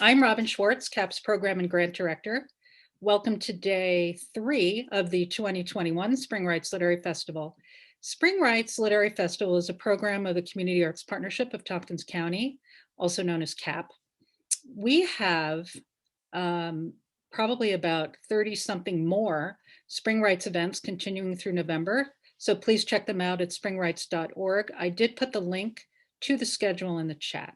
I'm Robin Schwartz, CAP's Program and Grant Director. Welcome to day 3 of the 2021 Spring Rights Literary Festival. Spring Rights Literary Festival is a program of the Community Arts Partnership of Tompkins County, also known as CAP. We have probably about 30-something more Spring Rights events continuing through November, so please check them out at springrights.org. I did put the link to the schedule in the chat.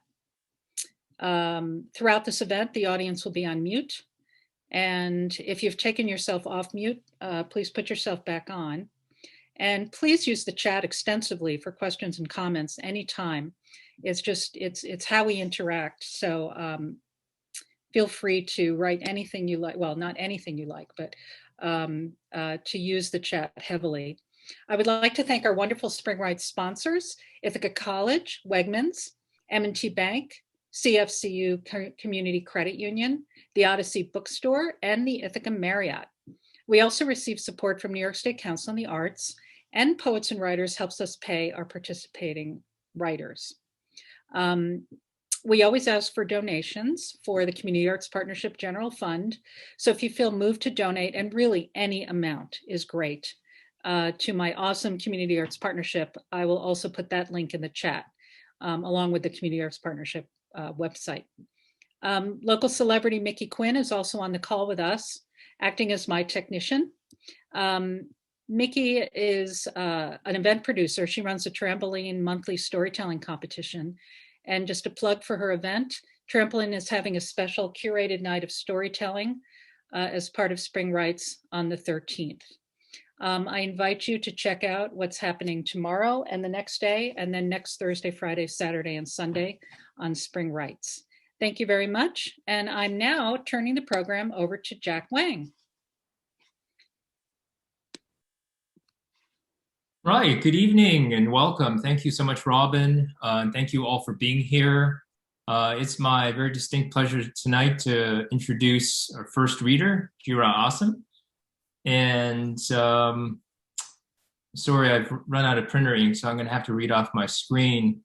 Throughout this event, the audience will be on mute. And if you've taken yourself off mute, please put yourself back on. And please use the chat extensively for questions and comments anytime. It's how we interact. So feel free to write anything you like. Well, not anything you like, but to use the chat heavily. I would like to thank our wonderful Spring Rights sponsors, Ithaca College, Wegmans, M&T Bank, CFCU Community Credit Union, the Odyssey Bookstore, and the Ithaca Marriott. We also receive support from New York State Council on the Arts, and Poets and Writers helps us pay our participating writers. We always ask for donations for the Community Arts Partnership General Fund. So if you feel moved to donate, and really any amount is great, to my awesome Community Arts Partnership, I will also put that link in the chat, along with the Community Arts Partnership website. Local celebrity Mickey Quinn is also on the call with us, acting as my technician. Mickey is an event producer. She runs a Trampoline monthly storytelling competition. And just a plug for her event, Trampoline is having a special curated night of storytelling as part of Spring Rights on the 13th. I invite you to check out what's happening tomorrow and the next day, and then next Thursday, Friday, Saturday, and Sunday on Spring Rights. Thank you very much. And I'm now turning the program over to Jack Wang. Right, good evening and welcome. Thank you so much, Robin. And thank you all for being here. It's my very distinct pleasure tonight to introduce our first reader, Jira Asim. And sorry, I've run out of printer ink, so I'm going to have to read off my screen.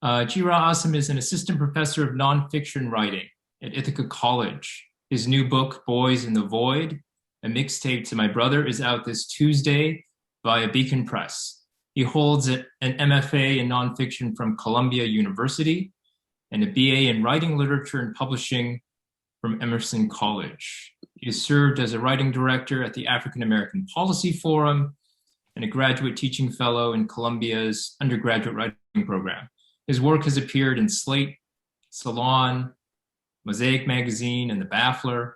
Jira Asim is an assistant professor of nonfiction writing at Ithaca College. His new book, Boyz in the Void, a mixtape to my brother, is out this Tuesday via Beacon Press. He holds an MFA in nonfiction from Columbia University and a BA in writing, literature, and publishing from Emerson College. He has served as a writing director at the African American Policy Forum and a graduate teaching fellow in Columbia's undergraduate writing program. His work has appeared in Slate, Salon, Mosaic Magazine, and The Baffler.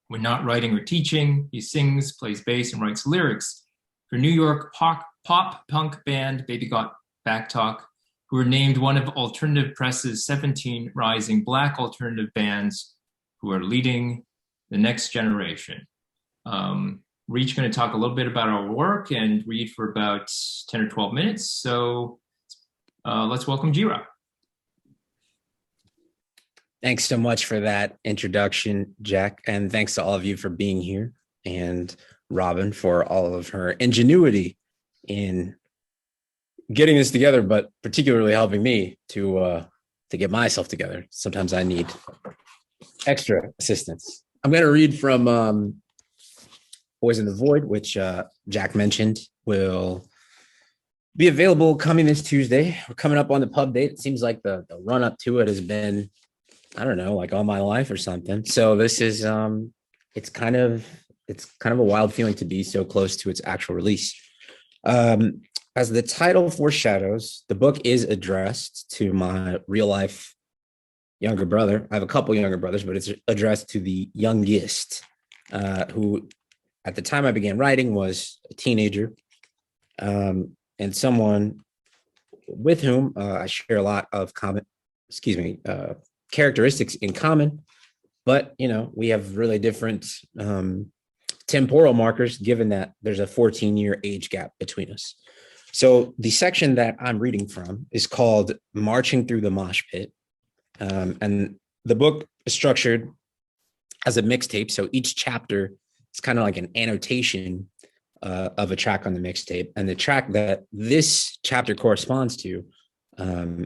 When not writing or teaching, he sings, plays bass, and writes lyrics for New York pop punk band Baby Got Back Talk, who were named one of Alternative Press's 17 rising Black alternative bands who are leading the next generation. We're each going to talk a little bit about our work and read for about 10 or 12 minutes. So let's welcome Jira. Thanks so much for that introduction, Jack. And thanks to all of you for being here, and Robin for all of her ingenuity in getting this together, but particularly helping me to get myself together. Sometimes I need extra assistance. I'm going to read from Boyz in the Void, which Jack mentioned will be available coming this Tuesday. We're coming up on the pub date. It seems like the run up to it has been, I don't know, like all my life or something. So this is it's kind of a wild feeling to be so close to its actual release. As the title foreshadows, the book is addressed to my real life younger brother. I have a couple younger brothers, but it's addressed to the youngest, who at the time I began writing was a teenager, and someone with whom I share a lot of characteristics in common, but we have really different temporal markers, given that there's a 14-year age gap between us. So the section that I'm reading from is called Marching Through the Mosh Pit. And the book is structured as a mixtape. So each chapter is kind of like an annotation of a track on the mixtape. And the track that this chapter corresponds to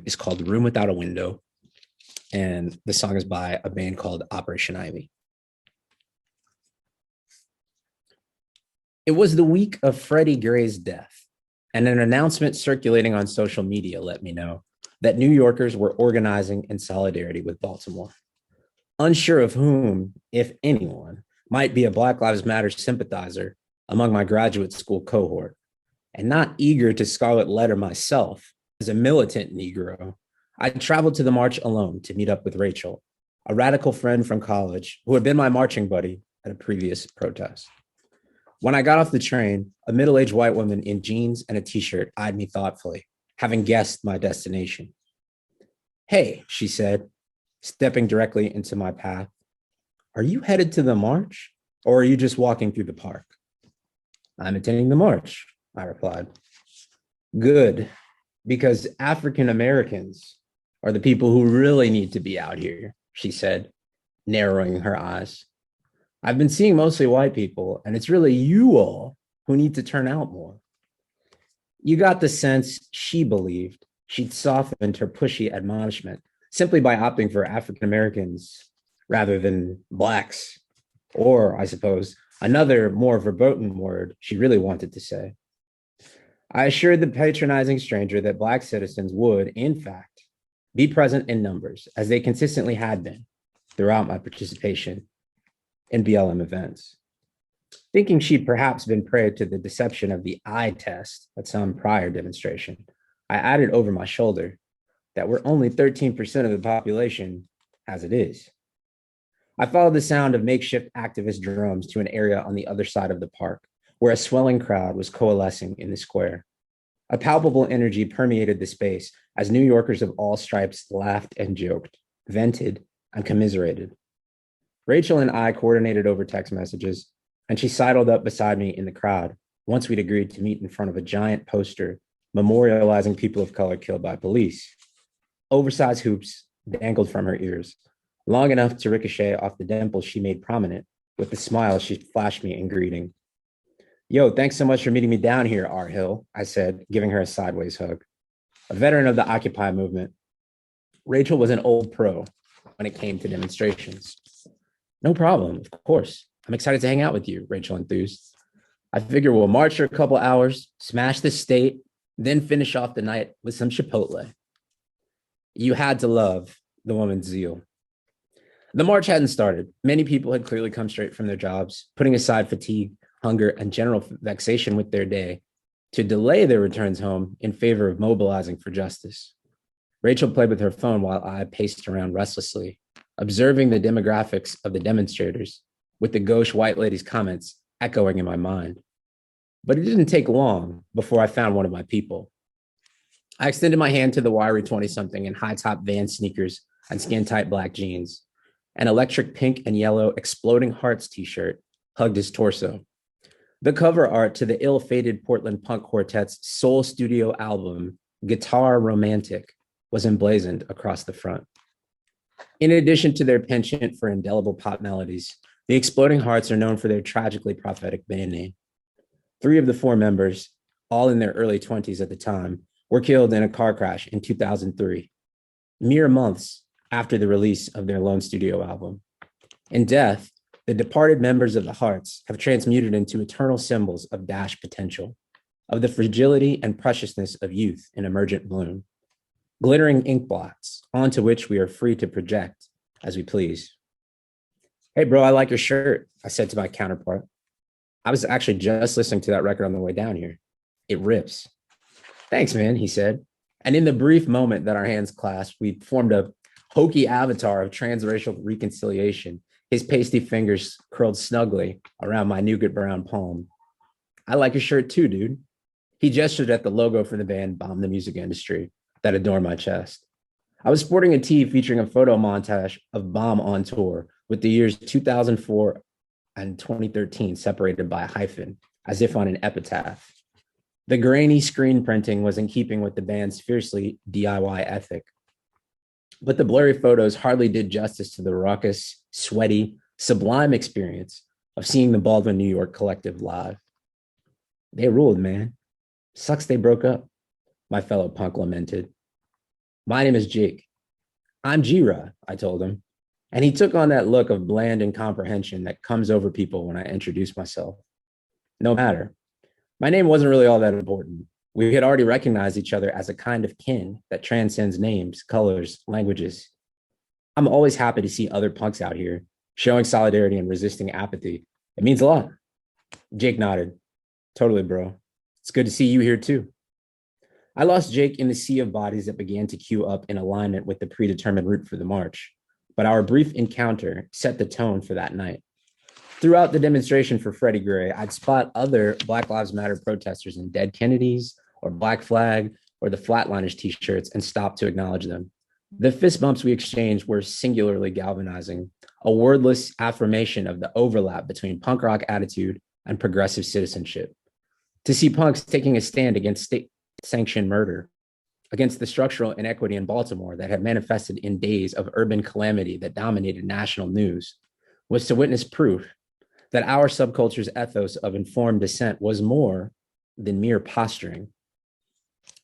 is called Room Without a Window. and the song is by a band called Operation Ivy. It was the week of Freddie Gray's death, and an announcement circulating on social media let me know that New Yorkers were organizing in solidarity with Baltimore. Unsure of whom, if anyone, might be a Black Lives Matter sympathizer among my graduate school cohort, and not eager to scarlet letter myself as a militant Negro, I traveled to the march alone to meet up with Rachel, a radical friend from college who had been my marching buddy at a previous protest. When I got off the train, a middle-aged white woman in jeans and a t-shirt eyed me thoughtfully, having guessed my destination. "Hey," she said, stepping directly into my path, "are you headed to the march, or are you just walking through the park?" "I'm attending the march," I replied. "Good, because African Americans are the people who really need to be out here," she said, narrowing her eyes. "I've been seeing mostly white people, and it's really you all who need to turn out more." You got the sense she believed she'd softened her pushy admonishment simply by opting for African Americans rather than Blacks, or, I suppose, another more verboten word she really wanted to say. I assured the patronizing stranger that Black citizens would, in fact, be present in numbers, as they consistently had been throughout my participation in BLM events. Thinking she'd perhaps been prey to the deception of the eye test at some prior demonstration, I added over my shoulder that we're only 13% of the population as it is. I followed the sound of makeshift activist drums to an area on the other side of the park, where a swelling crowd was coalescing in the square. A palpable energy permeated the space as New Yorkers of all stripes laughed and joked, vented, and commiserated. Rachel and I coordinated over text messages, and she sidled up beside me in the crowd once we'd agreed to meet in front of a giant poster memorializing people of color killed by police. Oversized hoops dangled from her ears, long enough to ricochet off the dimples she made prominent with the smile she flashed me in greeting. "Yo, thanks so much for meeting me down here, R. Hill," I said, giving her a sideways hug. A veteran of the Occupy movement, Rachel was an old pro when it came to demonstrations. "No problem, of course. I'm excited to hang out with you," Rachel enthused. "I figure we'll march for a couple hours, smash the state, then finish off the night with some Chipotle." You had to love the woman's zeal. The march hadn't started. Many people had clearly come straight from their jobs, putting aside fatigue, hunger, and general vexation with their day to delay their returns home in favor of mobilizing for justice. Rachel played with her phone while I paced around restlessly, observing the demographics of the demonstrators, with the gauche white lady's comments echoing in my mind. But it didn't take long before I found one of my people. I extended my hand to the wiry 20-something in high-top Van sneakers and skin-tight black jeans. An electric pink and yellow Exploding Hearts t-shirt hugged his torso. The cover art to the ill-fated Portland punk quartet's soul studio album, Guitar Romantic, was emblazoned across the front. In addition to their penchant for indelible pop melodies, the Exploding Hearts are known for their tragically prophetic band name. 3 of the 4 members, all in their early 20s at the time, were killed in a car crash in 2003, mere months after the release of their lone studio album. In death, the departed members of the Hearts have transmuted into eternal symbols of dash potential, of the fragility and preciousness of youth in emergent bloom, glittering ink blots onto which we are free to project as we please. "Hey, bro, I like your shirt," I said to my counterpart. "I was actually just listening to that record on the way down here. It rips." "Thanks, man," he said. And in the brief moment that our hands clasped, we formed a hokey avatar of transracial reconciliation, his pasty fingers curled snugly around my nougat brown palm. "I like your shirt too, dude." He gestured at the logo for the band Bomb the Music Industry that adorned my chest. I was sporting a tee featuring a photo montage of Bomb on tour, with the years 2004 and 2013 separated by a hyphen, as if on an epitaph. The grainy screen printing was in keeping with the band's fiercely DIY ethic. But the blurry photos hardly did justice to the raucous, sweaty, sublime experience of seeing the Baldwin, New York collective live. "They ruled, man. Sucks they broke up," my fellow punk lamented. "My name is Jake. I'm Jira, I told him. And he took on that look of bland incomprehension that comes over people when I introduce myself. No matter. My name wasn't really all that important. We had already recognized each other as a kind of kin that transcends names, colors, languages. I'm always happy to see other punks out here showing solidarity and resisting apathy. It means a lot. Jake nodded. Totally, bro. It's good to see you here too. I lost Jake in the sea of bodies that began to queue up in alignment with the predetermined route for the march. But our brief encounter set the tone for that night. Throughout the demonstration for Freddie Gray, I'd spot other Black Lives Matter protesters in Dead Kennedys or Black Flag or the Flatliners t-shirts and stop to acknowledge them. The fist bumps we exchanged were singularly galvanizing, a wordless affirmation of the overlap between punk rock attitude and progressive citizenship. To see punks taking a stand against state-sanctioned murder, against the structural inequity in Baltimore that had manifested in days of urban calamity that dominated national news, was to witness proof that our subculture's ethos of informed dissent was more than mere posturing.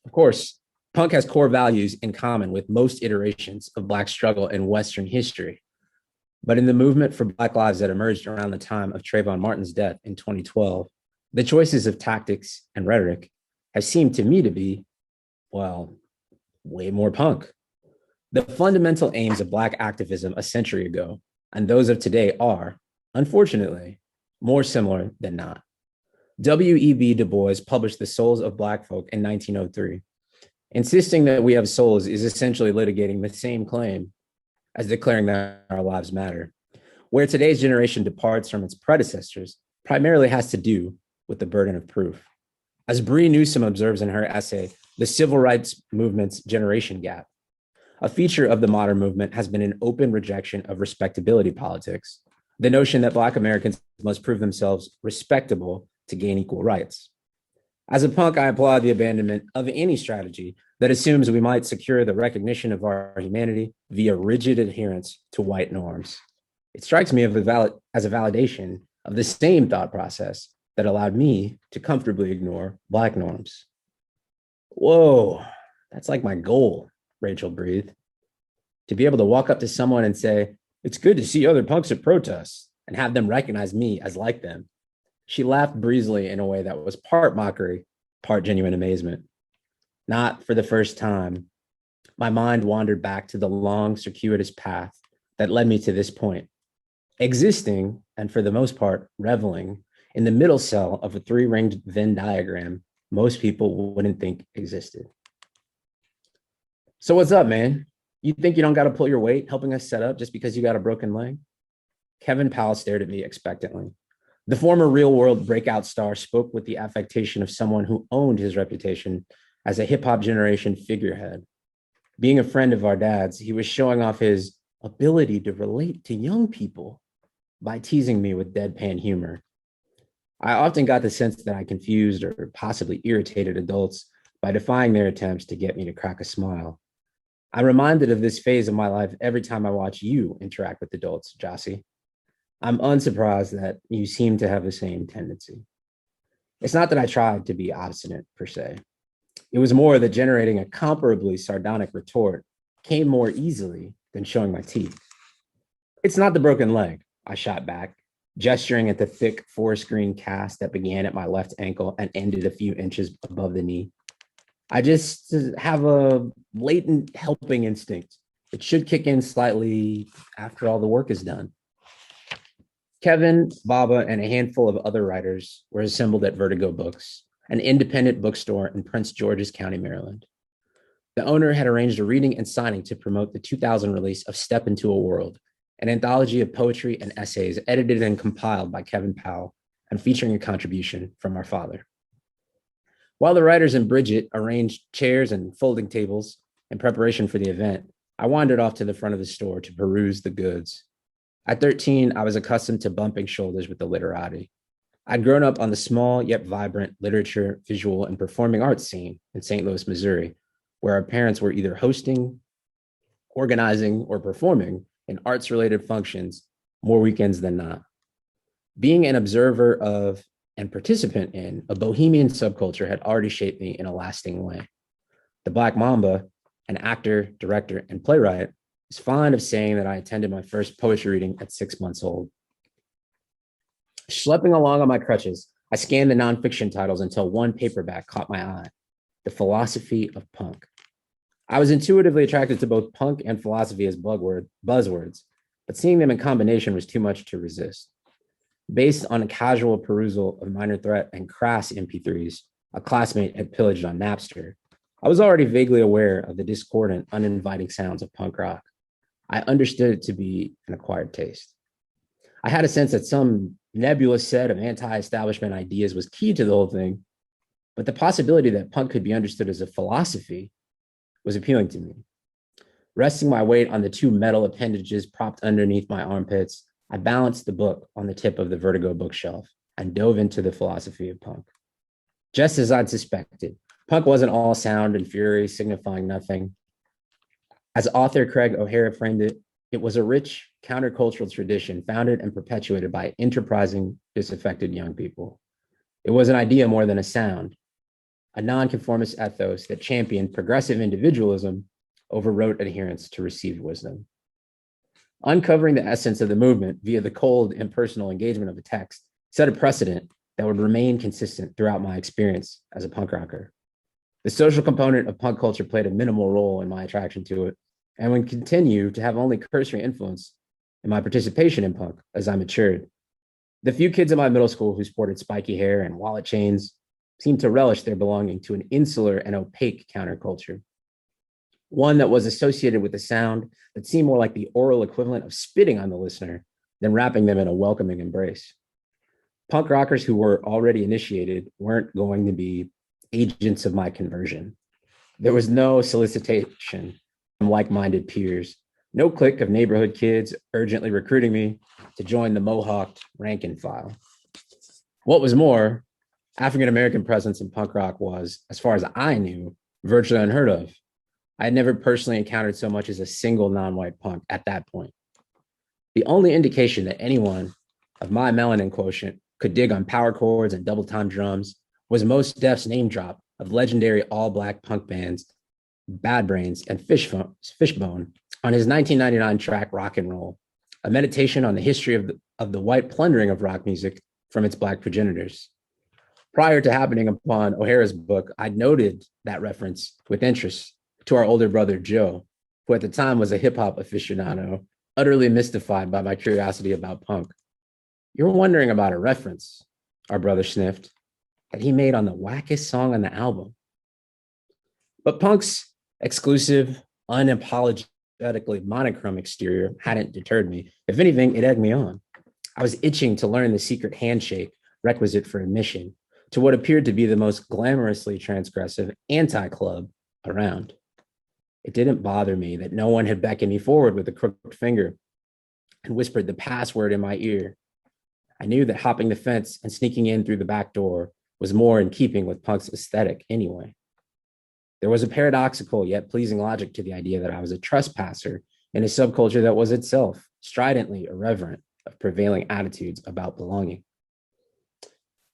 Of course, punk has core values in common with most iterations of Black struggle in Western history. But in the movement for Black lives that emerged around the time of Trayvon Martin's death in 2012, the choices of tactics and rhetoric have seemed to me to be, well, way more punk. The fundamental aims of Black activism a century ago and those of today are, unfortunately, more similar than not. W.E.B. Du Bois published The Souls of Black Folk in 1903. Insisting that we have souls is essentially litigating the same claim as declaring that our lives matter. Where today's generation departs from its predecessors primarily has to do with the burden of proof. As Bree Newsom observes in her essay, The Civil Rights Movement's Generation Gap, a feature of the modern movement has been an open rejection of respectability politics, the notion that Black Americans must prove themselves respectable to gain equal rights. As a punk, I applaud the abandonment of any strategy that assumes we might secure the recognition of our humanity via rigid adherence to white norms. It strikes me as a validation of the same thought process that allowed me to comfortably ignore Black norms. Whoa, that's like my goal, Rachel breathed. To be able to walk up to someone and say, "It's good to see other punks at protests," and have them recognize me as like them. She laughed breezily in a way that was part mockery, part genuine amazement. Not for the first time, my mind wandered back to the long, circuitous path that led me to this point, existing, and for the most part, reveling in the middle cell of a three-ringed Venn diagram most people wouldn't think existed. So what's up, man? You think you don't got to pull your weight helping us set up just because you got a broken leg? Kevin Powell stared at me expectantly. The former real-world breakout star spoke with the affectation of someone who owned his reputation as a hip-hop generation figurehead. Being a friend of our dad's, he was showing off his ability to relate to young people by teasing me with deadpan humor. I often got the sense that I confused or possibly irritated adults by defying their attempts to get me to crack a smile. I'm reminded of this phase of my life every time I watch you interact with adults, Jossie. I'm unsurprised that you seem to have the same tendency. It's not that I tried to be obstinate, per se. It was more that generating a comparably sardonic retort came more easily than showing my teeth. It's not the broken leg, I shot back, gesturing at the thick forest green cast that began at my left ankle and ended a few inches above the knee. I just have a latent helping instinct. It should kick in slightly after all the work is done. Kevin, Baba, and a handful of other writers were assembled at Vertigo Books, an independent bookstore in Prince George's County, Maryland. The owner had arranged a reading and signing to promote the 2000 release of Step Into a World, an anthology of poetry and essays edited and compiled by Kevin Powell and featuring a contribution from our father. While the writers and Bridget arranged chairs and folding tables in preparation for the event, I wandered off to the front of the store to peruse the goods. At 13, I was accustomed to bumping shoulders with the literati. I'd grown up on the small yet vibrant literature, visual, and performing arts scene in St. Louis, Missouri, where our parents were either hosting, organizing, or performing in arts-related functions more weekends than not. Being an observer of and participant in a bohemian subculture had already shaped me in a lasting way. The Black Mamba, an actor, director, and playwright, is fond of saying that I attended my first poetry reading at 6 months old. Schlepping along on my crutches, I scanned the nonfiction titles until one paperback caught my eye, The Philosophy of Punk. I was intuitively attracted to both punk and philosophy as buzzwords, but seeing them in combination was too much to resist. Based on a casual perusal of Minor Threat and crass MP3s a classmate had pillaged on Napster, I was already vaguely aware of the discordant, uninviting sounds of punk rock. I understood it to be an acquired taste. I had a sense that some nebulous set of anti-establishment ideas was key to the whole thing, but the possibility that punk could be understood as a philosophy was appealing to me. Resting my weight on the two metal appendages propped underneath my armpits, I balanced the book on the tip of the Vertigo bookshelf and dove into the philosophy of punk. Just as I'd suspected, punk wasn't all sound and fury, signifying nothing. As author Craig O'Hara framed it, it was a rich countercultural tradition founded and perpetuated by enterprising, disaffected young people. It was an idea more than a sound, a nonconformist ethos that championed progressive individualism over rote adherence to received wisdom. Uncovering the essence of the movement via the cold, impersonal engagement of a text set a precedent that would remain consistent throughout my experience as a punk rocker. The social component of punk culture played a minimal role in my attraction to it, and would continue to have only cursory influence in my participation in punk as I matured. The few kids in my middle school who sported spiky hair and wallet chains seemed to relish their belonging to an insular and opaque counterculture, one that was associated with a sound that seemed more like the oral equivalent of spitting on the listener than wrapping them in a welcoming embrace. Punk rockers who were already initiated weren't going to be agents of my conversion. There was no solicitation from like-minded peers, no clique of neighborhood kids urgently recruiting me to join the mohawked rank and file. What was more, African-American presence in punk rock was, as far as I knew, virtually unheard of. I had never personally encountered so much as a single non-white punk at that point. The only indication that anyone of my melanin quotient could dig on power chords and double-time drums was Mos Def's name drop of legendary all-black punk bands Bad Brains and Fishbone on his 1999 track Rock and Roll, a meditation on the history of the white plundering of rock music from its black progenitors. Prior to happening upon O'Hara's book, I'd noted that reference with interest to our older brother, Joe, who at the time was a hip hop aficionado, utterly mystified by my curiosity about punk. "You're wondering about a reference," our brother sniffed, "that he made on the wackest song on the album." But punk's exclusive, unapologetically monochrome exterior hadn't deterred me. If anything, it egged me on. I was itching to learn the secret handshake requisite for admission to what appeared to be the most glamorously transgressive anti-club around. It didn't bother me that no one had beckoned me forward with a crooked finger and whispered the password in my ear. I knew that hopping the fence and sneaking in through the back door was more in keeping with punk's aesthetic anyway. There was a paradoxical yet pleasing logic to the idea that I was a trespasser in a subculture that was itself stridently irreverent of prevailing attitudes about belonging.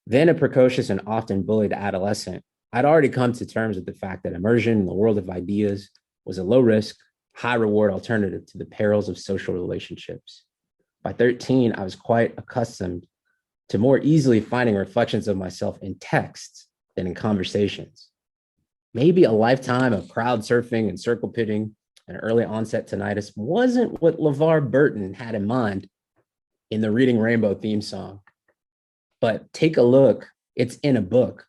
Then a precocious and often bullied adolescent, I'd already come to terms with the fact that immersion in the world of ideas was a low-risk, high-reward alternative to the perils of social relationships. By 13, I was quite accustomed to more easily finding reflections of myself in texts than in conversations. Maybe a lifetime of crowd surfing and circle pitting and early onset tinnitus wasn't what LeVar Burton had in mind in the Reading Rainbow theme song. But take a look, it's in a book.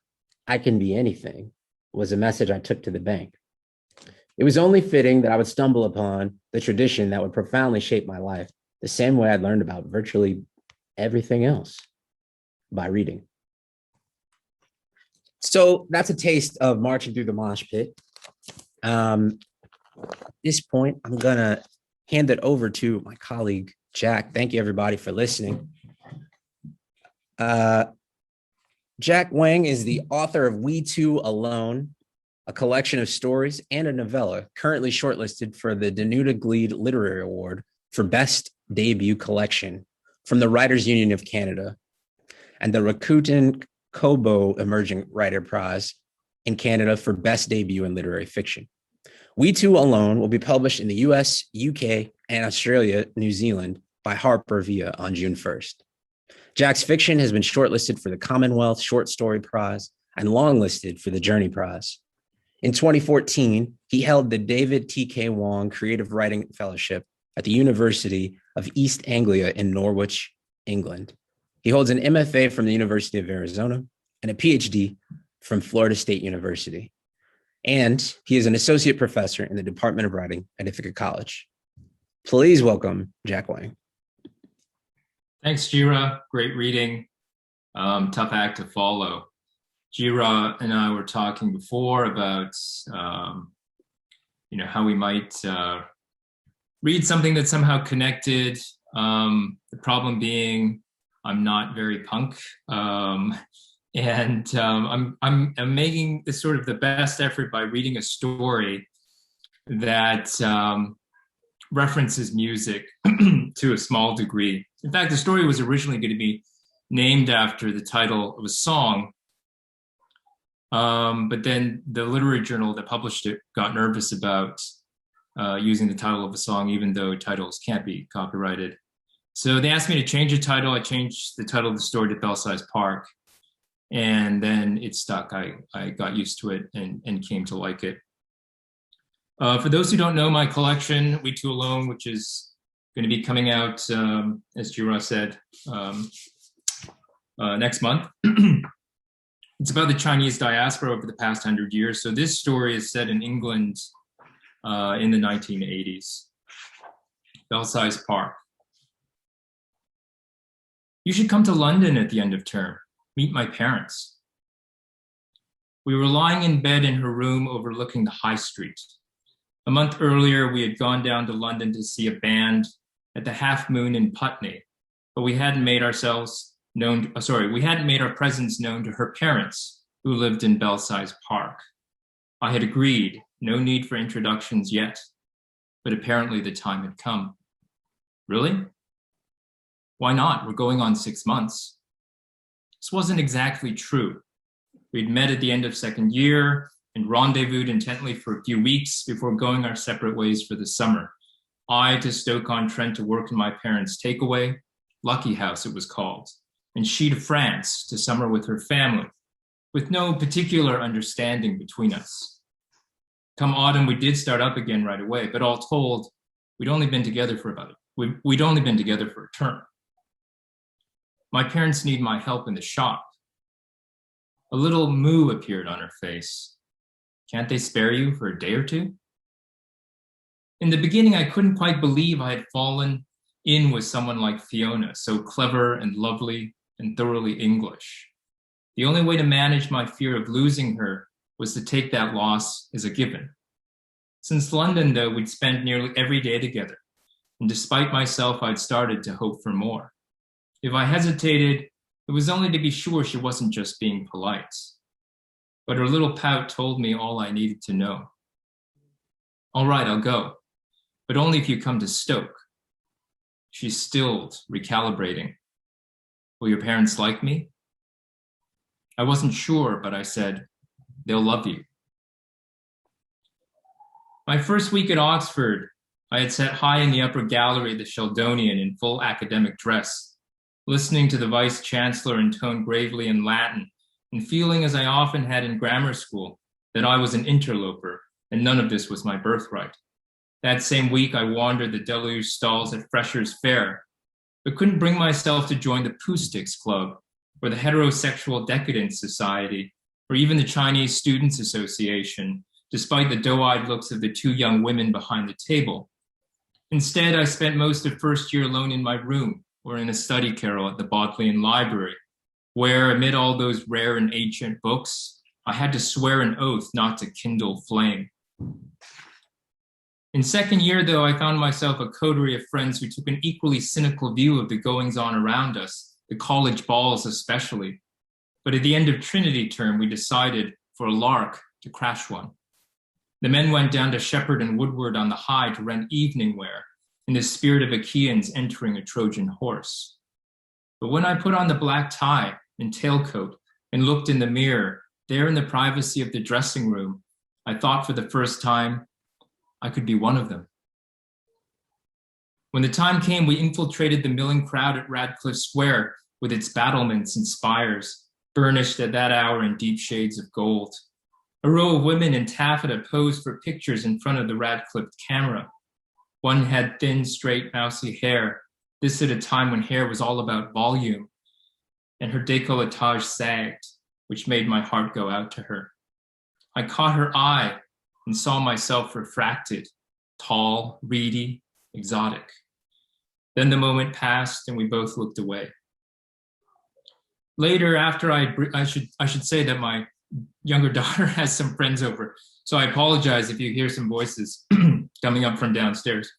I can be anything was a message I took to the bank. It was only fitting that I would stumble upon the tradition that would profoundly shape my life, the same way I'd learned about virtually everything else, by reading. So that's a taste of marching through the mosh pit. At this point, I'm gonna hand it over to my colleague, Jack. Thank you everybody for listening. Jack Wang is the author of We Two Alone, a collection of stories and a novella currently shortlisted for the Danuta Gleed Literary Award for Best Debut Collection from the Writers Union of Canada and the Rakuten Kobo Emerging Writer Prize in Canada for Best Debut in Literary Fiction. We Two Alone will be published in the US, UK, and Australia, New Zealand by Harper Via on June 1st. Jack's fiction has been shortlisted for the Commonwealth Short Story Prize and longlisted for the Journey Prize. In 2014, he held the David T.K. Wang Creative Writing Fellowship at the University of East Anglia in Norwich, England. He holds an MFA from the University of Arizona and a PhD from Florida State University. And he is an associate professor in the Department of Writing at Ithaca College. Please welcome Jack Wang. Thanks, Jira. Great reading. Tough act to follow. Jira and I were talking before about, how we might read something that's somehow connected. The problem being, I'm not very punk, and I'm making this sort of the best effort by reading a story that references music to a small degree. In fact, the story was originally going to be named after the title of a song, but then the literary journal that published it got nervous about using the title of a song, even though titles can't be copyrighted. So they asked me to change the title. I changed the title of the story to Bellsize Park, and then it stuck. I got used to it and came to like it. For those who don't know my collection, We Two Alone, which is going to be coming out, as Jira said, next month. It's about the Chinese diaspora over the past 100 years. So this story is set in England in the 1980s. Bellsize Park. You should come to London at the end of term. Meet my parents. We were lying in bed in her room overlooking the high street. A month earlier, we had gone down to London to see a band at the Half Moon in Putney, but we hadn't made our presence known to her parents, who lived in Bellsize Park. I had agreed, no need for introductions yet, but apparently the time had come. Really? Why not? We're going on 6 months. This wasn't exactly true. We'd met at the end of second year and rendezvoused intently for a few weeks before going our separate ways for the summer. I to Stoke-on-Trent to work in my parents' takeaway, Lucky House it was called, and she to France to summer with her family, with no particular understanding between us. Come autumn, we did start up again right away, but all told, we'd only been together for a term. My parents need my help in the shop. A little moo appeared on her face. Can't they spare you for a day or two? In the beginning, I couldn't quite believe I had fallen in with someone like Fiona, so clever and lovely and thoroughly English. The only way to manage my fear of losing her was to take that loss as a given. Since London, though, we'd spent nearly every day together, and despite myself, I'd started to hope for more. If I hesitated, it was only to be sure she wasn't just being polite. But her little pout told me all I needed to know. All right, I'll go, but only if you come to Stoke. She stilled, recalibrating. Will your parents like me? I wasn't sure, but I said, they'll love you. My first week at Oxford, I had sat high in the upper gallery of the Sheldonian in full academic dress, listening to the vice-chancellor intone gravely in Latin, and feeling, as I often had in grammar school, that I was an interloper, and none of this was my birthright. That same week, I wandered the deluge stalls at Fresher's Fair, but couldn't bring myself to join the Poostics Club, or the Heterosexual Decadence Society, or even the Chinese Students Association, despite the doe-eyed looks of the two young women behind the table. Instead, I spent most of first year alone in my room, or in a study carrel at the Bodleian Library, where, amid all those rare and ancient books, I had to swear an oath not to kindle flame. In second year, though, I found myself a coterie of friends who took an equally cynical view of the goings-on around us, the college balls especially. But at the end of Trinity term, we decided, for a lark, to crash one. The men went down to Shepherd and Woodward on the High to rent evening wear, in the spirit of Achaeans entering a Trojan horse. But when I put on the black tie and tailcoat and looked in the mirror, there in the privacy of the dressing room, I thought for the first time, I could be one of them. When the time came, we infiltrated the milling crowd at Radcliffe Square with its battlements and spires, burnished at that hour in deep shades of gold. A row of women in taffeta posed for pictures in front of the Radcliffe camera. One had thin, straight, mousy hair, this at a time when hair was all about volume, and her décolletage sagged, which made my heart go out to her. I caught her eye and saw myself refracted, tall, reedy, exotic. Then the moment passed and we both looked away. Later, after I should say that my younger daughter has some friends over, so I apologize if you hear some voices coming up from downstairs.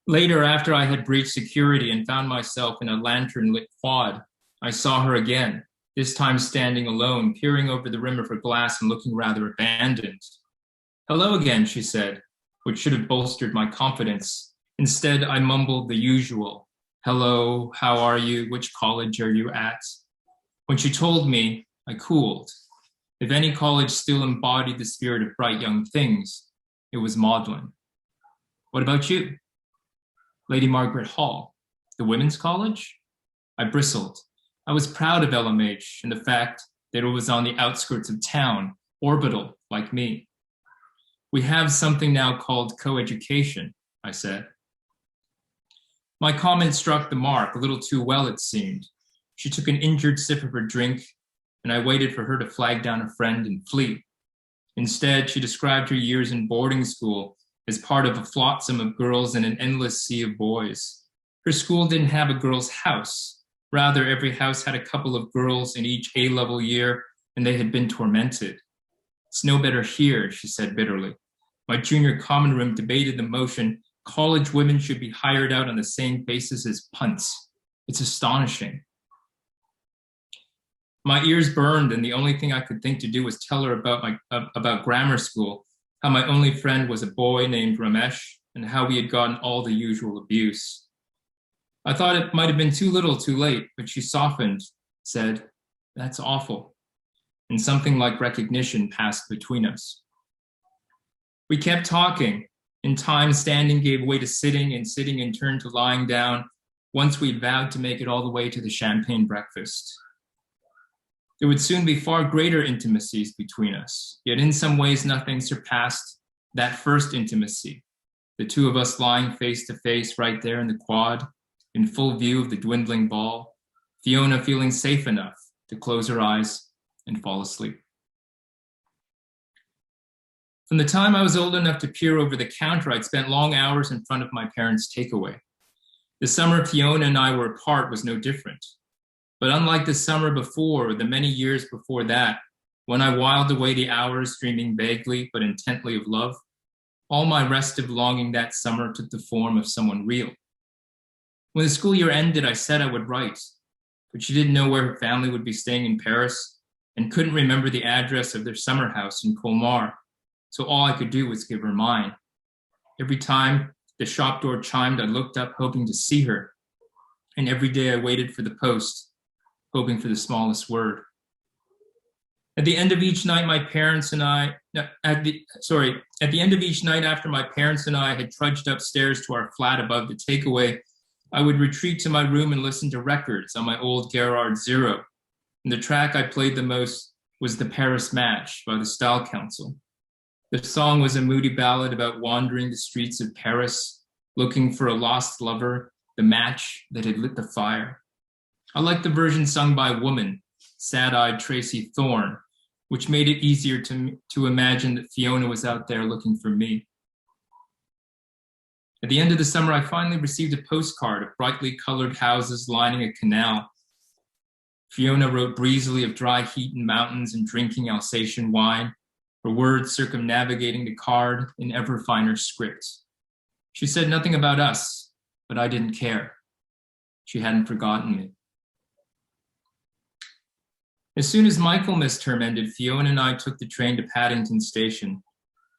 Later, after I had breached security and found myself in a lantern-lit quad, I saw her again, this time standing alone, peering over the rim of her glass and looking rather abandoned. "Hello again," she said, which should have bolstered my confidence. Instead, I mumbled the usual, "Hello, how are you? Which college are you at?" When she told me, I cooled. If any college still embodied the spirit of bright young things, it was Magdalen. "What about you?" "Lady Margaret Hall, the women's college?" I bristled. I was proud of LMH and the fact that it was on the outskirts of town, orbital like me. "We have something now called coeducation," I said. My comment struck the mark a little too well, it seemed. She took an injured sip of her drink, and I waited for her to flag down a friend and flee. Instead, she described her years in boarding school as part of a flotsam of girls in an endless sea of boys. Her school didn't have a girls' house. Rather, every house had a couple of girls in each A-level year, and they had been tormented. "It's no better here," she said bitterly. My junior common room debated the motion college women should be hired out on the same basis as punts. It's astonishing. My ears burned, and the only thing I could think to do was tell her about grammar school, how my only friend was a boy named Ramesh, and how we had gotten all the usual abuse. I thought it might have been too little too late, but she softened, said, "That's awful." And something like recognition passed between us. We kept talking. In time, standing gave way to sitting, and sitting in turn to lying down, once we'd vowed to make it all the way to the champagne breakfast. There would soon be far greater intimacies between us, yet in some ways nothing surpassed that first intimacy, the two of us lying face to face right there in the quad, in full view of the dwindling ball, Fiona feeling safe enough to close her eyes and fall asleep. From the time I was old enough to peer over the counter, I'd spent long hours in front of my parents' takeaway. The summer Fiona and I were apart was no different. But unlike the summer before, or the many years before that, when I whiled away the hours dreaming vaguely but intently of love, all my restive longing that summer took the form of someone real. When the school year ended, I said I would write, but she didn't know where her family would be staying in Paris and couldn't remember the address of their summer house in Colmar, so all I could do was give her mine. Every time the shop door chimed, I looked up hoping to see her, and every day I waited for the post, hoping for the smallest word. At the end of each night, at the end of each night after my parents and I had trudged upstairs to our flat above the takeaway, I would retreat to my room and listen to records on my old Gerard Zero. And the track I played the most was The Paris Match by the Style Council. The song was a moody ballad about wandering the streets of Paris, looking for a lost lover, the match that had lit the fire. I liked the version sung by a woman, sad-eyed Tracy Thorn, which made it easier to imagine that Fiona was out there looking for me. At the end of the summer, I finally received a postcard of brightly colored houses lining a canal. Fiona wrote breezily of dry heat and mountains and drinking Alsatian wine, her words circumnavigating the card in ever finer script. She said nothing about us, but I didn't care. She hadn't forgotten me. As soon as Michaelmas term ended, Fiona and I took the train to Paddington Station.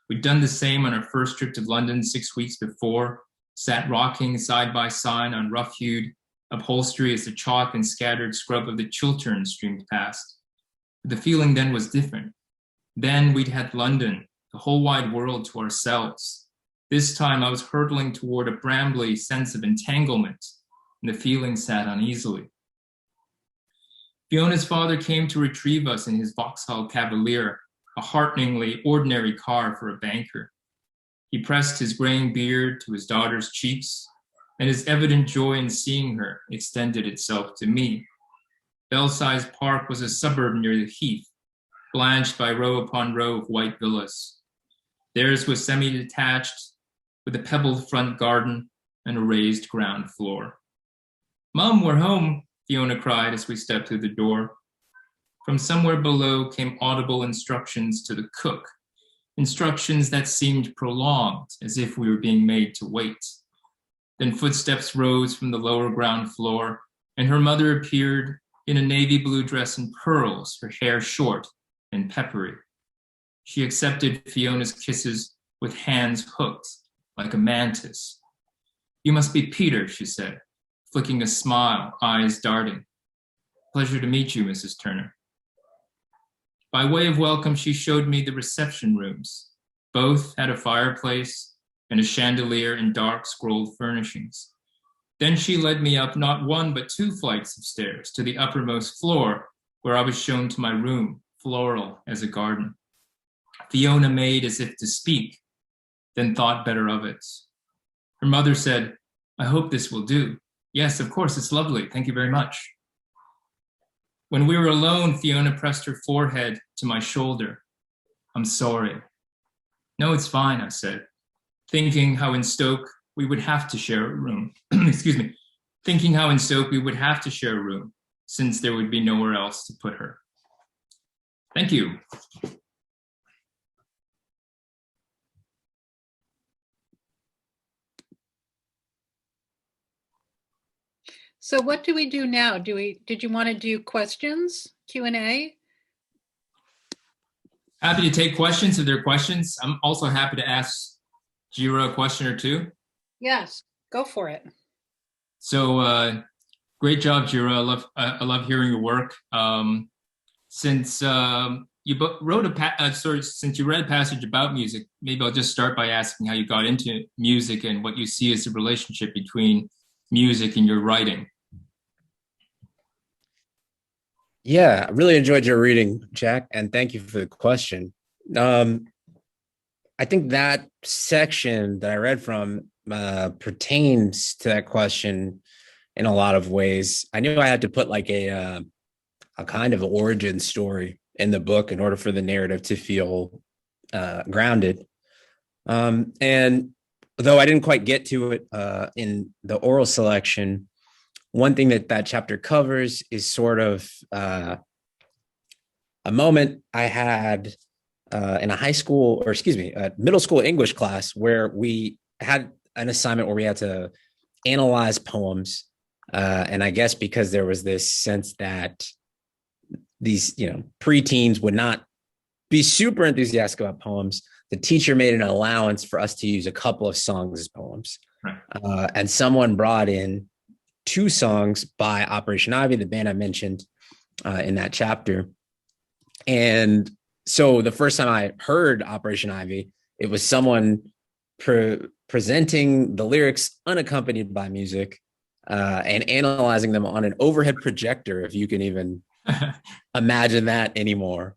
We'd done the same on our first trip to London 6 weeks before, sat rocking side by side on rough-hued upholstery as the chalk and scattered scrub of the Chiltern streamed past. But the feeling then was different. Then we'd had London, the whole wide world to ourselves. This time I was hurtling toward a brambly sense of entanglement, and the feeling sat uneasily. Fiona's father came to retrieve us in his Vauxhall Cavalier, a hearteningly ordinary car for a banker. He pressed his graying beard to his daughter's cheeks, and his evident joy in seeing her extended itself to me. Bellsize Park was a suburb near the Heath, blanched by row upon row of white villas. Theirs was semi-detached, with a pebbled front garden and a raised ground floor. "Mom, we're home," Fiona cried as we stepped through the door. From somewhere below came audible instructions to the cook, instructions that seemed prolonged, as if we were being made to wait. Then footsteps rose from the lower ground floor, and her mother appeared in a navy blue dress and pearls, her hair short and peppery. She accepted Fiona's kisses with hands hooked, like a mantis. "You must be Peter," she said, flicking a smile, eyes darting. "Pleasure to meet you, Mrs. Turner." By way of welcome, she showed me the reception rooms. Both had a fireplace and a chandelier and dark scrolled furnishings. Then she led me up not one but 2 flights of stairs to the uppermost floor, where I was shown to my room, floral as a garden. Fiona made as if to speak, then thought better of it. Her mother said, "I hope this will do." "Yes, of course, it's lovely. Thank you very much." When we were alone, Fiona pressed her forehead to my shoulder. "I'm sorry." "No, it's fine," I said, thinking how in Stoke we would have to share a room. Excuse me. Thinking how in Stoke we would have to share a room, since there would be nowhere else to put her. Thank you. So what do we do now? Did you want to do questions, Q&A? Happy to take questions if there are questions. I'm also happy to ask Jira a question or two. Yes, go for it. So great job, Jira. I love hearing your work. Since you since you read a passage about music, maybe I'll just start by asking how you got into music and what you see as the relationship between music and your writing. Yeah, I really enjoyed your reading, Jack, and thank you for the question. I think that section that I read from pertains to that question in a lot of ways. I knew I had to put like a kind of origin story in the book in order for the narrative to feel grounded. And though I didn't quite get to it in the oral selection, one thing that chapter covers is sort of a moment I had in a middle school English class where we had an assignment where we had to analyze poems. And I guess because there was this sense that these, preteens would not be super enthusiastic about poems, the teacher made an allowance for us to use a couple of songs as poems. Right. And someone brought in 2 songs by Operation Ivy, the band I mentioned in that chapter. And so the first time I heard Operation Ivy, it was someone presenting the lyrics unaccompanied by music and analyzing them on an overhead projector, if you can even imagine that anymore.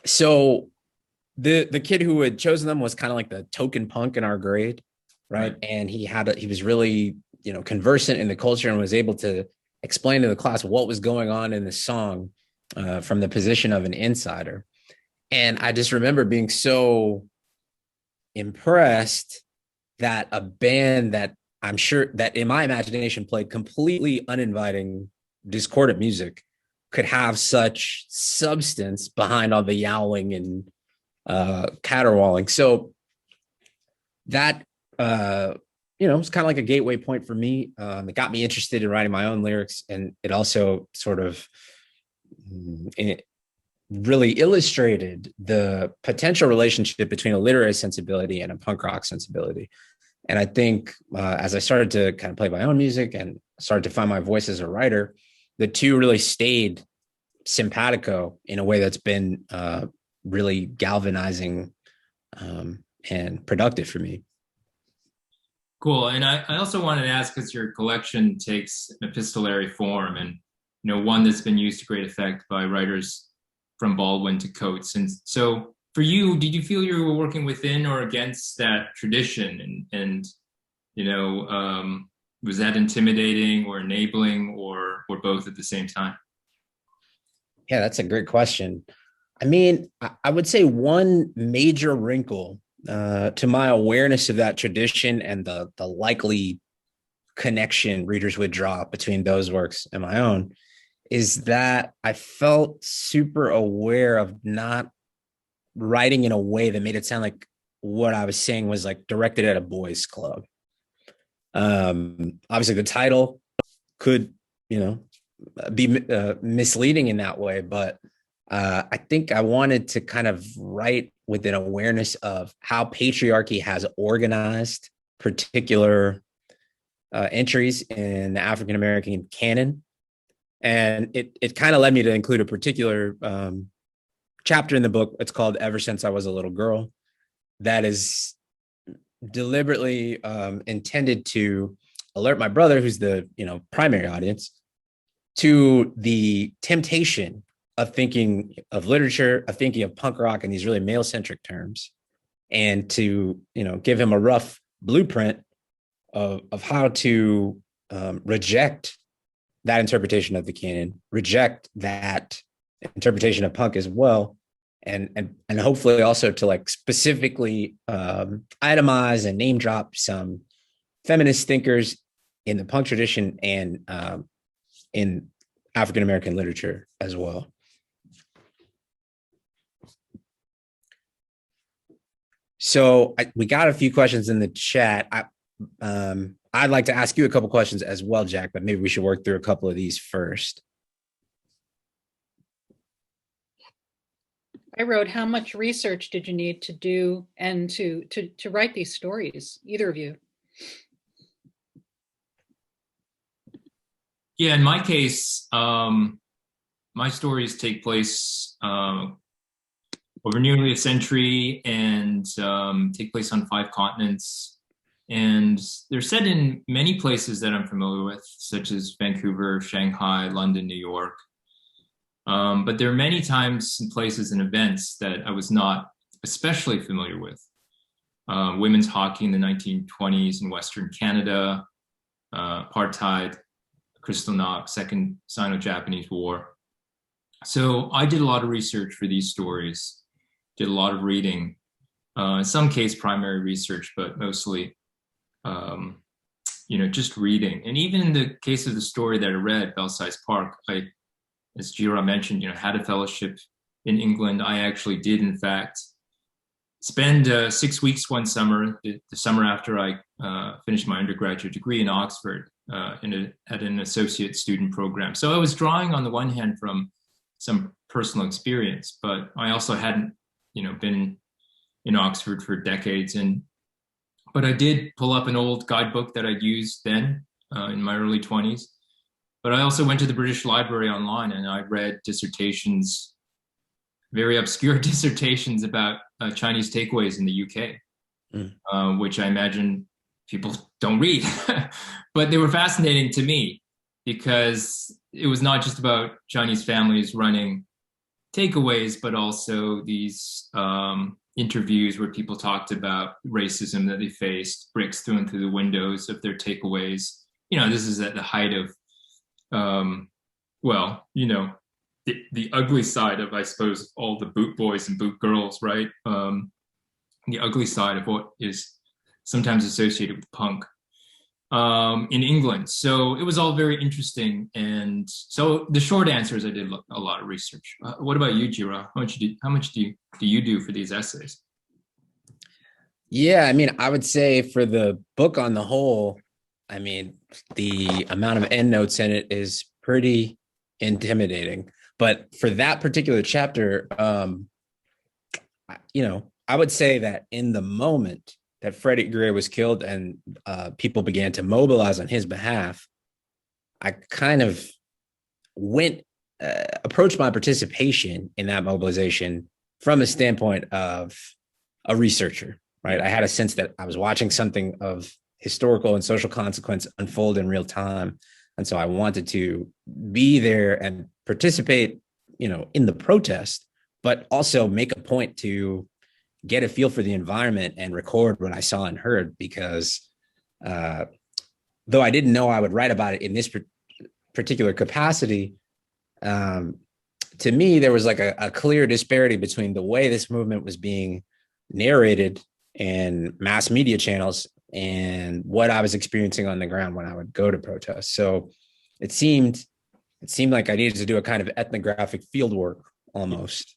So the kid who had chosen them was kind of like the token punk in our grade, right? And he was really, conversant in the culture and was able to explain to the class what was going on in the song from the position of an insider. And I just remember being so impressed that a band that I'm sure that in my imagination played completely uninviting, discordant music could have such substance behind all the yowling and caterwauling. So that, it was kind of like a gateway point for me. It got me interested in writing my own lyrics. And it also sort of really illustrated the potential relationship between a literary sensibility and a punk rock sensibility. And I think as I started to kind of play my own music and started to find my voice as a writer, the two really stayed simpatico in a way that's been really galvanizing and productive for me. Cool. And I also wanted to ask, because your collection takes an epistolary form, and one that's been used to great effect by writers from Baldwin to Coates. And so for you, did you feel you were working within or against that tradition? And was that intimidating or enabling, or both at the same time? Yeah, that's a great question. I mean, I would say one major wrinkle to my awareness of that tradition and the likely connection readers would draw between those works and my own is that I felt super aware of not writing in a way that made it sound like what I was saying was like directed at a boys' club. Obviously, the title could, be misleading in that way, but I think I wanted to kind of write with an awareness of how patriarchy has organized particular entries in the African-American canon. And it kind of led me to include a particular chapter in the book. It's called Ever Since I Was a Little Girl. That is deliberately intended to alert my brother, who's the primary audience, to the temptation of thinking of literature, of thinking of punk rock in these really male-centric terms, and to give him a rough blueprint of how to reject that interpretation of the canon, reject that interpretation of punk as well, and hopefully also to like specifically itemize and name drop some feminist thinkers in the punk tradition and in African-American literature as well. So we got a few questions in the chat. I'd like to ask you a couple questions as well, Jack, but maybe we should work through a couple of these first. I wrote, how much research did you need to do and to write these stories, either of you? Yeah, in my case, my stories take place over nearly a century and take place on 5 continents. And they're set in many places that I'm familiar with, such as Vancouver, Shanghai, London, New York. But there are many times and places and events that I was not especially familiar with. Women's hockey in the 1920s in Western Canada, apartheid, Kristallnacht, Second Sino-Japanese War. So I did a lot of research for these stories, did a lot of reading, in some case primary research, but mostly, just reading. And even in the case of the story that I read, Bellsize Park, as Jira mentioned, had a fellowship in England. I actually did, in fact, spend 6 weeks one summer, the summer after I finished my undergraduate degree in Oxford, at an associate student program. So I was drawing on the one hand from some personal experience, but I also hadn't, been in Oxford for decades. But I did pull up an old guidebook that I'd used then in my early 20s. But I also went to the British Library online and I read dissertations, very obscure dissertations about Chinese takeaways in the UK, which I imagine people don't read. But they were fascinating to me because it was not just about Chinese families running takeaways, but also these interviews where people talked about racism that they faced, bricks thrown through the windows of their takeaways. This is at the height of, the ugly side of, I suppose, all the boot boys and boot girls, right? The ugly side of what is sometimes associated with punk in England. So it was all very interesting. And so the short answer is I did a lot of research. What about you, Jira? How much do you do for these essays? Yeah, I mean, I would say for the book on the whole, I mean, the amount of endnotes in it is pretty intimidating. But for that particular chapter, I would say that in the moment that Freddie Gray was killed and people began to mobilize on his behalf, I kind of approached my participation in that mobilization from a standpoint of a researcher, right? I had a sense that I was watching something of historical and social consequence unfold in real time. And so I wanted to be there and participate, in the protest, but also make a point to get a feel for the environment and record what I saw and heard, because though I didn't know I would write about it in this particular capacity, to me, there was like a clear disparity between the way this movement was being narrated in mass media channels and what I was experiencing on the ground when I would go to protests. So it seemed like I needed to do a kind of ethnographic field work almost,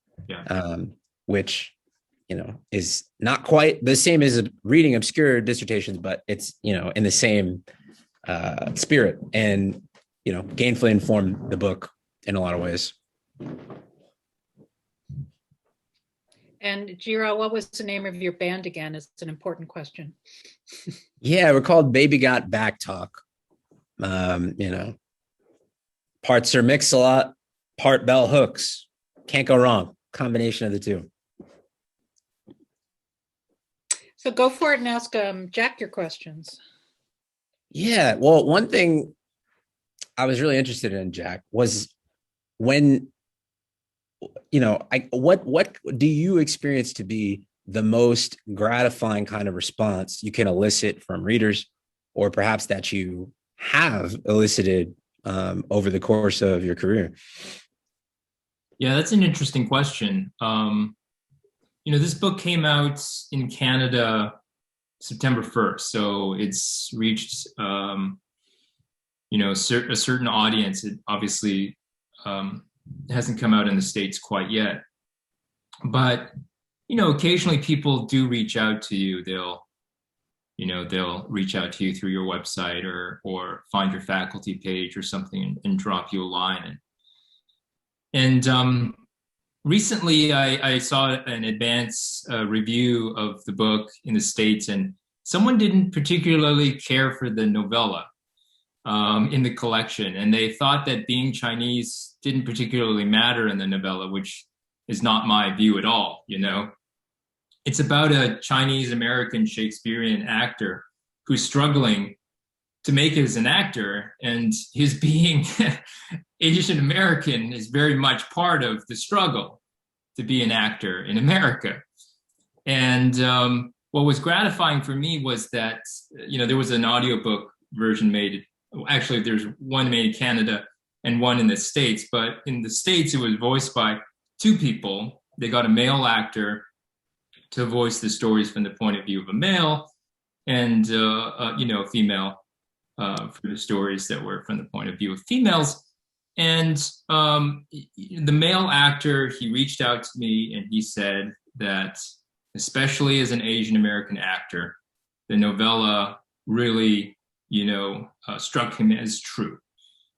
which, is not quite the same as reading obscure dissertations, but it's, in the same spirit, and, gainfully informed the book in a lot of ways. And Jiro, what was the name of your band again? It's an important question. Yeah, we're called Baby Got Back Talk. Part Sir Mix-a-Lot, part Bell Hooks. Can't go wrong. Combination of the two. So go for it and ask Jack your questions. Yeah, well, one thing I was really interested in, Jack, was when, what do you experience to be the most gratifying kind of response you can elicit from readers, or perhaps that you have elicited over the course of your career? Yeah, that's an interesting question. This book came out in Canada September 1st, so it's reached, a certain audience. It obviously hasn't come out in the States quite yet. But, occasionally people do reach out to you. They'll reach out to you through your website or find your faculty page or something and drop you a line. And recently I saw an advance review of the book in the States, and someone didn't particularly care for the novella in the collection. And they thought that being Chinese didn't particularly matter in the novella, which is not my view at all. It's about a Chinese American Shakespearean actor who's struggling to make it as an actor, and his being Asian American is very much part of the struggle to be an actor in America. And what was gratifying for me was that, there was an audiobook version made. Actually, there's one made in Canada and one in the States, but in the States, it was voiced by two people. They got a male actor to voice the stories from the point of view of a male, and a female for the stories that were from the point of view of females. And the male actor, he reached out to me and he said that, especially as an Asian American actor, the novella really, struck him as true,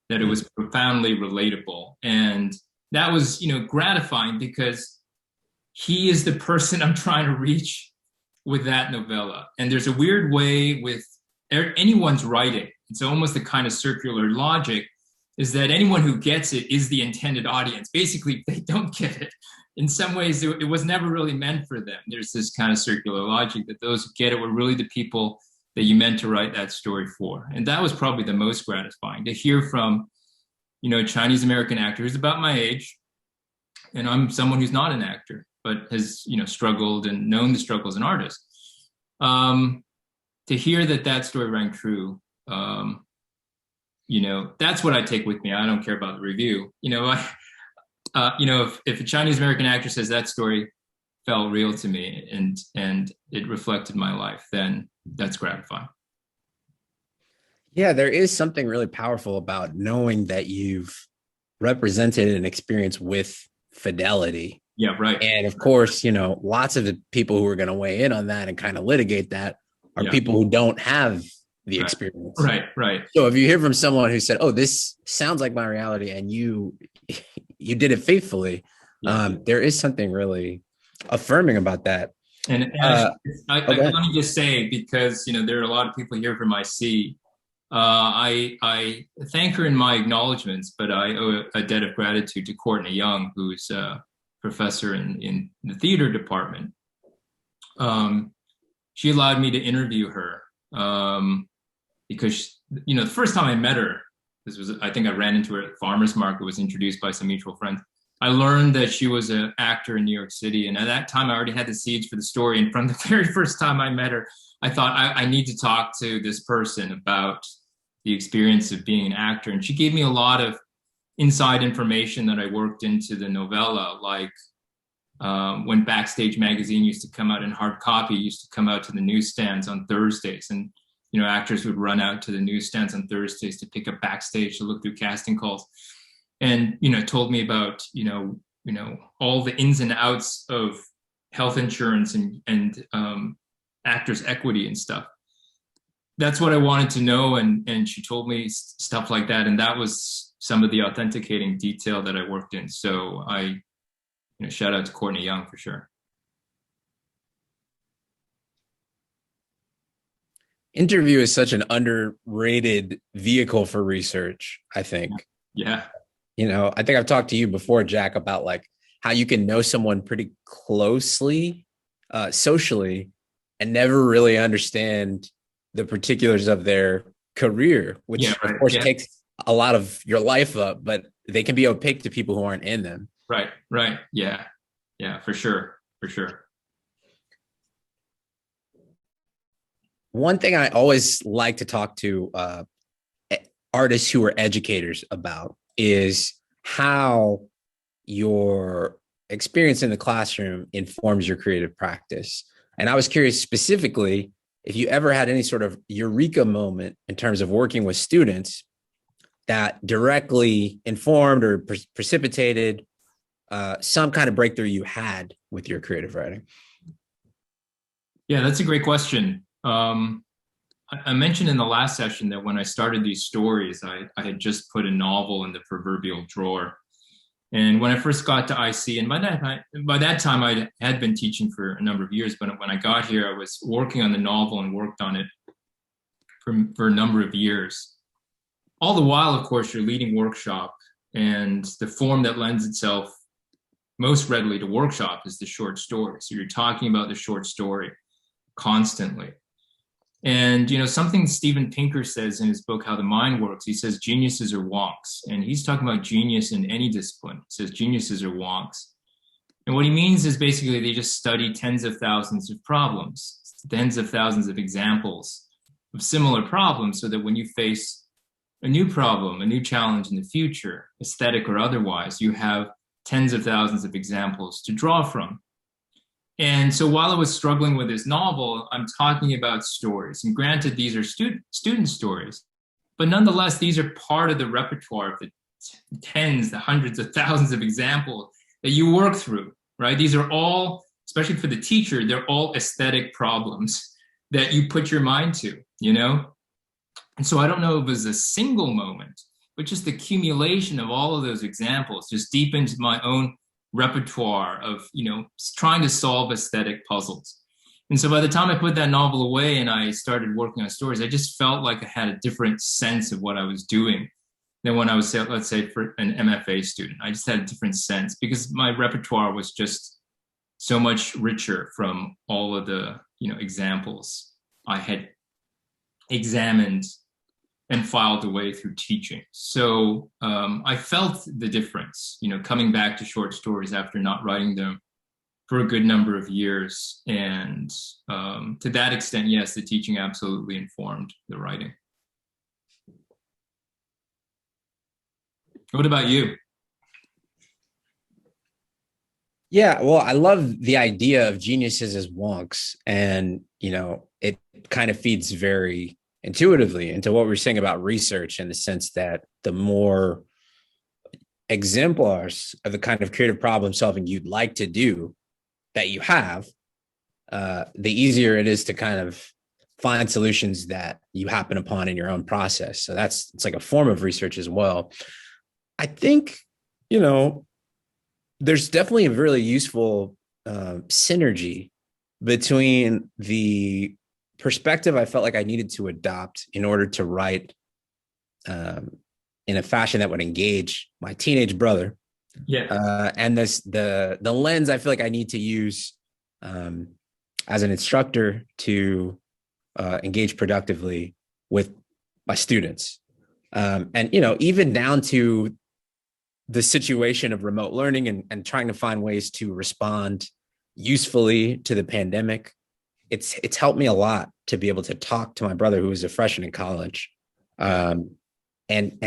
that it was profoundly relatable. And that was, gratifying, because he is the person I'm trying to reach with that novella. And there's a weird way with anyone's writing, it's almost a kind of circular logic, is that anyone who gets it is the intended audience. Basically, if they don't get it, in some ways, it was never really meant for them. There's this kind of circular logic that those who get it were really the people that you meant to write that story for. And that was probably the most gratifying, to hear from, a Chinese American actor who's about my age, and I'm someone who's not an actor, but has, struggled and known the struggle as an artist. To hear that story rang true, that's what I take with me. I don't care about the review. If a Chinese American actor says that story felt real to me and it reflected my life, then that's gratifying. Yeah, there is something really powerful about knowing that you've represented an experience with fidelity. Yeah, right. And of course, lots of the people who are going to weigh in on that and kind of litigate that are people who don't have the experience. Right. So if you hear from someone who said, "Oh, this sounds like my reality," and you did it faithfully, there is something really affirming about that. And let me just say, because there are a lot of people here from IC. I thank her in my acknowledgments, but I owe a debt of gratitude to Courtney Young, who's professor in the theater department. She allowed me to interview her because, the first time I met her, I think I ran into her at farmer's market, was introduced by some mutual friends. I learned that she was an actor in New York City. And at that time, I already had the seeds for the story. And from the very first time I met her, I thought, I need to talk to this person about the experience of being an actor. And she gave me a lot of inside information that I worked into the novella, like when Backstage magazine used to come out in hard copy, used to come out to the newsstands on Thursdays. And actors would run out to the newsstands on Thursdays to pick up Backstage to look through casting calls, and told me about all the ins and outs of health insurance and actors' equity and stuff. That's what I wanted to know, and she told me stuff like that, and that was some of the authenticating detail that I worked in. So I, shout out to Courtney Young for sure. Interview is such an underrated vehicle for research, I think. Yeah. I think I've talked to you before, Jack, about like how you can know someone pretty closely, socially, and never really understand the particulars of their career, which of course takes a lot of your life up, but they can be opaque to people who aren't in them. Right. Yeah, for sure. One thing I always like to talk to artists who are educators about is how your experience in the classroom informs your creative practice. And I was curious specifically if you ever had any sort of Eureka moment in terms of working with students that directly informed or precipitated some kind of breakthrough you had with your creative writing. Yeah, that's a great question. I mentioned in the last session that when I started these stories, I had just put a novel in the proverbial drawer. And when I first got to IC, and by that time I had been teaching for a number of years, but when I got here, I was working on the novel and worked on it for a number of years. All the while, of course, you're leading workshop, and the form that lends itself most readily to workshop is the short story. So you're talking about the short story constantly. And, something Steven Pinker says in his book, How the Mind Works, he says geniuses are wonks. And he's talking about genius in any discipline. He says geniuses are wonks. And what he means is basically they just study tens of thousands of problems, tens of thousands of examples of similar problems, so that when you face a new problem, a new challenge in the future, aesthetic or otherwise, you have tens of thousands of examples to draw from. And so while I was struggling with this novel, I'm talking about stories. And granted, these are student stories, but nonetheless, these are part of the repertoire of the tens, the hundreds of thousands of examples that you work through, right? These are all, especially for the teacher, they're all aesthetic problems that you put your mind to, And so I don't know if it was a single moment, but just the accumulation of all of those examples just deepened my own repertoire of, trying to solve aesthetic puzzles. And so by the time I put that novel away and I started working on stories, I just felt like I had a different sense of what I was doing than when I was, let's say, for an MFA student. I just had a different sense because my repertoire was just so much richer from all of the, examples I had examined and filed away through teaching. So I felt the difference, coming back to short stories after not writing them for a good number of years. And to that extent, yes, the teaching absolutely informed the writing. What about you? Yeah, well, I love the idea of geniuses as wonks. And, it kind of feeds very intuitively into what we're saying about research, in the sense that the more exemplars of the kind of creative problem solving you'd like to do that you have, the easier it is to kind of find solutions that you happen upon in your own process. So it's like a form of research as well. I think, there's definitely a really useful synergy between the perspective I felt like I needed to adopt in order to write in a fashion that would engage my teenage brother And the lens I feel like I need to use as an instructor to engage productively with my students. And, even down to the situation of remote learning and trying to find ways to respond usefully to the pandemic. It's helped me a lot to be able to talk to my brother, who is a freshman in college, and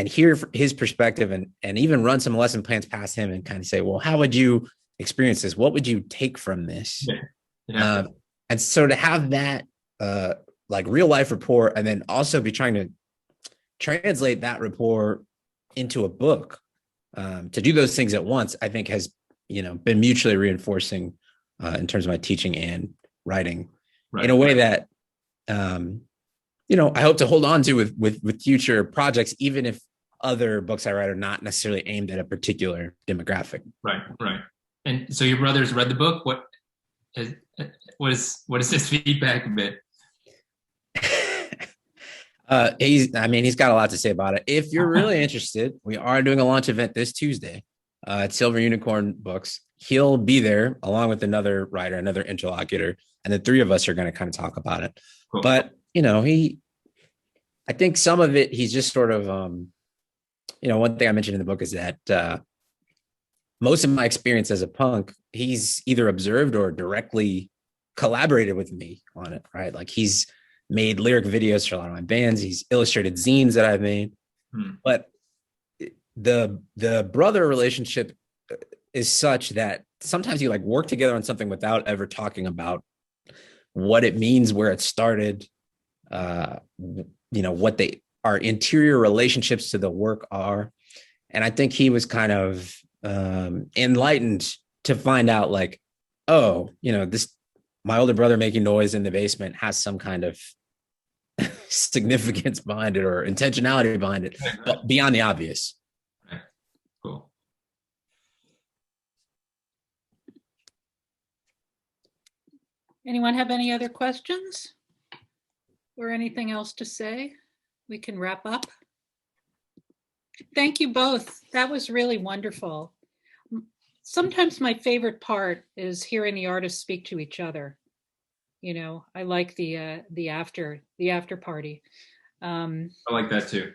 hear his perspective and even run some lesson plans past him and kind of say, well, how would you experience this? What would you take from this? And so to have that like real life rapport, and then also be trying to translate that rapport into a book, to do those things at once, I think has, been mutually reinforcing in terms of my teaching and writing in a way that, I hope to hold on to with future projects, even if other books I write are not necessarily aimed at a particular demographic. Right. And so your brother's read the book. What is his feedback a bit? He's got a lot to say about it. If you're really interested, we are doing a launch event this Tuesday at Silver Unicorn Books. He'll be there along with another writer, another interlocutor, and the three of us are going to kind of talk about it. Cool. But, I think some of it, he's just sort of, one thing I mentioned in the book is that most of my experience as a punk, he's either observed or directly collaborated with me on it, right? Like he's made lyric videos for a lot of my bands. He's illustrated zines that I've made. But the brother relationship is such that sometimes you like work together on something without ever talking about what it means, where it started, what our interior relationships to the work are. And I think he was kind of enlightened to find out like, oh, my older brother making noise in the basement has some kind of significance behind it or intentionality behind it, but beyond the obvious. Cool. Anyone have any other questions or anything else to say? We can wrap up. Thank you both. That was really wonderful. Sometimes my favorite part is hearing the artists speak to each other. I like the after party. I like that too.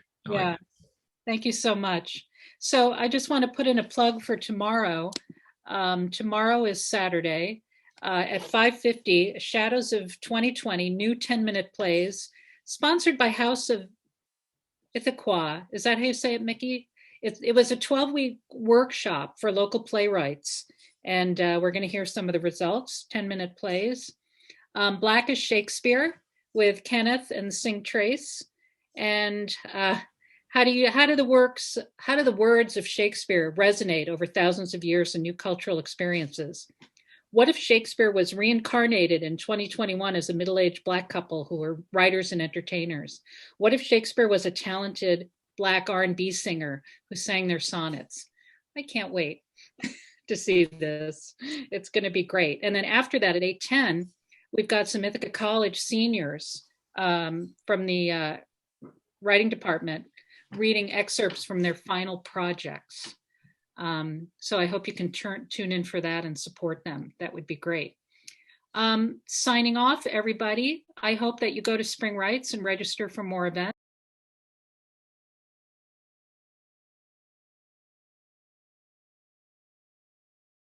Thank you so much. So I just want to put in a plug for tomorrow. Tomorrow is Saturday at 5:50. Shadows of 2020, new 10-minute plays, sponsored by House of Ithaca. Is that how you say it, Mickey? It was a 12-week workshop for local playwrights, and we're going to hear some of the results. 10-minute plays. Black is Shakespeare with Kenneth and Sing Trace. And how do the words of Shakespeare resonate over thousands of years and new cultural experiences? What if Shakespeare was reincarnated in 2021 as a middle-aged Black couple who were writers and entertainers? What if Shakespeare was a talented Black R&B singer who sang their sonnets? I can't wait to see this. It's going to be great. And then after that at 8:10, we've got some Ithaca College seniors from the writing department reading excerpts from their final projects. So I hope you can tune in for that and support them. That would be great. Signing off, everybody. I hope that you go to Spring Rights and register for more events.